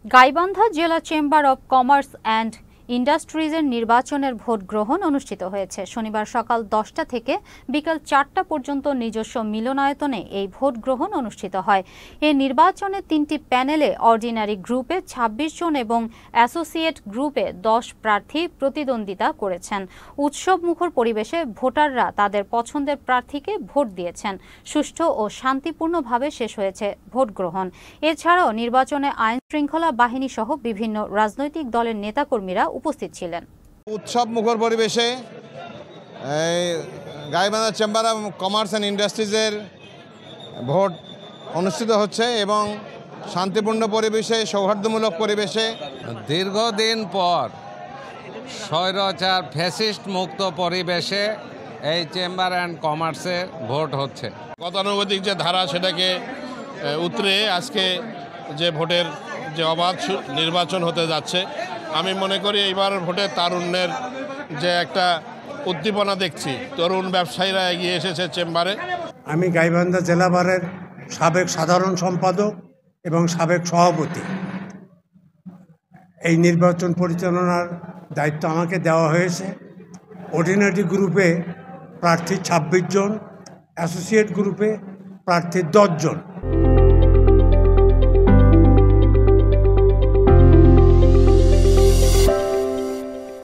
গাইবান্ধা জেলা chamber of commerce and ইন্ডাস্ট্রিজের নির্বাচনের vote গ্রহণ অনুষ্ঠিত হয়েছে। শনিবার সকাল 10টা থেকে বিকাল 4টা পর্যন্ত নিজস্ব মিলনায়তনে এই ভোট গ্রহণ অনুষ্ঠিত হয়। এই নির্বাচনে 3টি প্যানেলে অর্ডিনারি গ্রুপে 26 জন এবং অ্যাসোসিয়েট গ্রুপে 10 প্রার্থী প্রতিদ্বন্দ্বিতা করেছেন। উৎসবমুখর পরিবেশে ভোটাররা তাদের পছন্দের প্রার্থীকে ভোট দিয়েছেন। সুষ্ঠু ও শান্তিপূর্ণভাবে শেষ হয়েছে ভোট গ্রহণ। এছাড়াও নির্বাচনে আইন শৃঙ্খলা বাহিনী সহ বিভিন্ন রাজনৈতিক দলের নেতাকর্মীরা উপস্থিত ছিলেন। উৎসব মুখর পরিবেশে Gaibandha chamber of commerce and ইন্ডাস্ট্রিজের ভোট অনুষ্ঠিত হচ্ছে এবং শান্তিপূর্ণ পরিবেশে, সৌহার্দ্যমূলক পরিবেশে। দীর্ঘদিন পর স্বৈরাচার ফ্যাসিস্ট মুক্ত পরিবেশে এই চেম্বার অ্যান্ড কমার্সে ভোট হচ্ছে। গতানুগতিক যে ধারা সেটাকে উতরে আজকে যে ভোটের যে অবাধ নির্বাচন হতে যাচ্ছে, আমি মনে করি এইবার ভোটে তারুণ্যের যে একটা উদ্দীপনা দেখছি, তরুণ ব্যবসায়ীরা এগিয়ে এসেছে চেম্বারে। আমি গাইবান্ধা জেলা বারের সাবেক সাধারণ সম্পাদক এবং সাবেক সভাপতি। এই নির্বাচন পরিচালনার দায়িত্ব আমাকে দেওয়া হয়েছে। অর্ডিনারি গ্রুপে প্রার্থী 26 জন, অ্যাসোসিয়েট গ্রুপে প্রার্থী 10 জন।